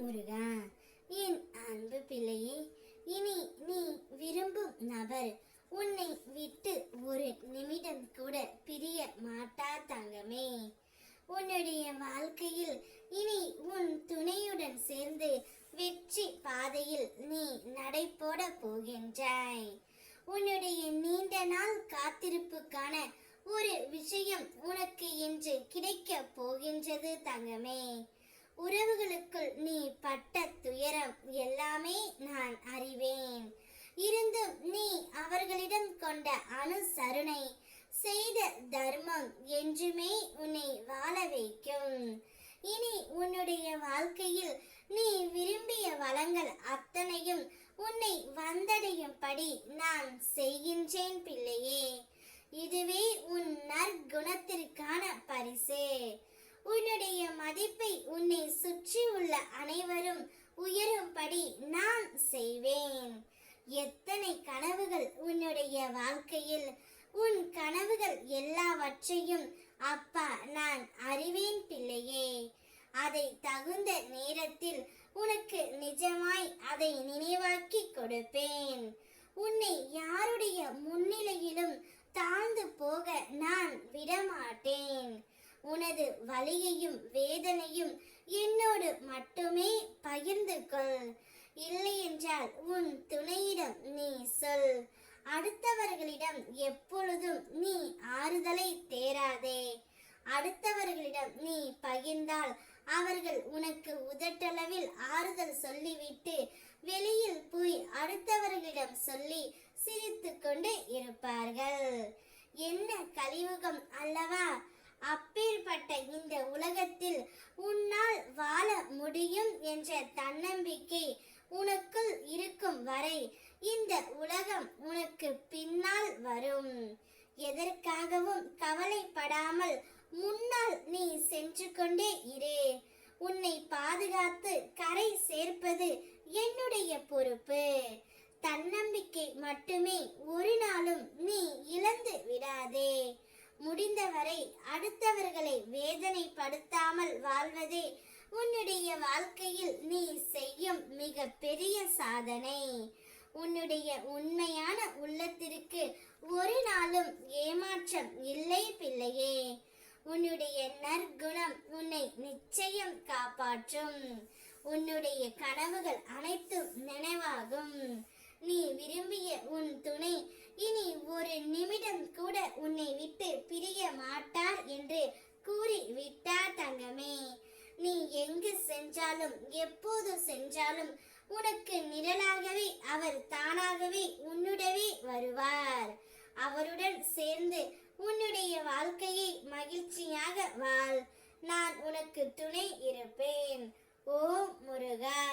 முருகா, என் அன்பு பிள்ளையே, இனி நீ விரும்பும் நபர் உன்னை விட்டு ஒரு நிமிடம் கூட பிரிய மாட்டார் தங்கமே. உன்னுடைய வாழ்க்கையில் இனி உன் துணையுடன் சேர்ந்து வெற்றி பாதையில் நீ நடைபோட போகின்றாய். உன்னுடைய நீண்ட நாள் காத்திருப்புக்கான ஒரு விஷயம் உனக்கு இன்று கிடைக்க போகின்றது தங்கமே. உறவுகளுக்குள் நீ பட்ட துயரம் எல்லாமே நான் அறிவேன். இருந்தும் நீ அவர்களிடம் கொண்ட அனுசரணை, செய்த தர்மம் என்றுமே உன்னை வாழ வைக்கும். இனி உன்னுடைய வாழ்க்கையில் நீ விரும்பிய வளங்கள் அத்தனையும் உன்னை வந்தடையும்படி நான் செய்கின்றேன் பிள்ளையே. இதுவே உன் நற்குணத்திற்கான பரிசு. உன்னுடைய மதிப்பை உன்னை சுற்றி உள்ள அனைவரும் உயரும்படி நான் செய்வேன். எத்தனை கனவுகள் உன்னுடைய வாழ்க்கையில், உன் கனவுகள் எல்லாவற்றையும் அப்பா நான் அறிவேன் பிள்ளையே. அதை தகுந்த நேரத்தில் உனக்கு நிஜமாய் அதை நினைவாக்கி கொடுப்பேன். உன்னை யாருடைய முன்னிலையிலும் தாழ்ந்து போக நான் விடமாட்டேன். உனது வலியையும் வேதனையும் என்னோடு மட்டுமே பகிர்ந்து கொள். இல்லையென்றால் உன் துணையிடம் நீ சொல். அடுத்தவர்களிடம் எப்பொழுதும் நீ ஆறுதலை தேடாதே. அடுத்தவர்களிடம் நீ பகிர்ந்தால் அவர்கள் உனக்கு உதட்டளவில் ஆறுதல் சொல்லிவிட்டு வெளியில் போய் அடுத்தவர்களிடம் சொல்லி சிரித்து கொண்டு இருப்பார்கள். என்ன கலியுகம் அல்லவா! அப்பேற்பட்ட இந்த உலகத்தில் உன்னால் வாழ முடியும் என்ற தன்னம்பிக்கை உனக்குள் இருக்கும் வரை இந்த உலகம் உனக்கு பின்னால் வரும். எதற்காகவும் கவலைப்படாமல் முன்னால் நீ சென்று கொண்டே இரு. உன்னை பாதுகாத்து கரை சேர்ப்பது என்னுடைய பொறுப்பு. தன்னம்பிக்கை மட்டுமே ஒரு நாளும் நீ இழந்து விடாதே. முடிந்தவரை அடுத்தவர்களை வேதனைப்படுத்தாமல் வாழ்வதே உன்னுடைய வாழ்க்கையில் நீ செய்யும் மிக பெரிய சாதனை. உன்னுடைய உண்மையான உள்ளத்திற்கு ஒரு நாளும் ஏமாற்றம் இல்லை பிள்ளையே. உன்னுடைய நற்குணம் உன்னை நிச்சயம் காப்பாற்றும். உன்னுடைய கனவுகள் அனைத்தும் நினைவாகும். நீ விரும்பிய உன் துணை இனி ஒரு நிமிடம் கூட உன்னை விட்டு பிரிய மாட்டார் என்று கூறி விட்டார் தங்கமே. நீ எங்கு சென்றாலும் எப்போது சென்றாலும் உனக்கு நிழலாகவே அவர் தானாகவே உன்னுடவே வருவார். அவருடன் சேர்ந்து உன்னுடைய வாழ்க்கையை மகிழ்ச்சியாக வாழ். நான் உனக்கு துணை இருப்பேன். ஓம் முருகா.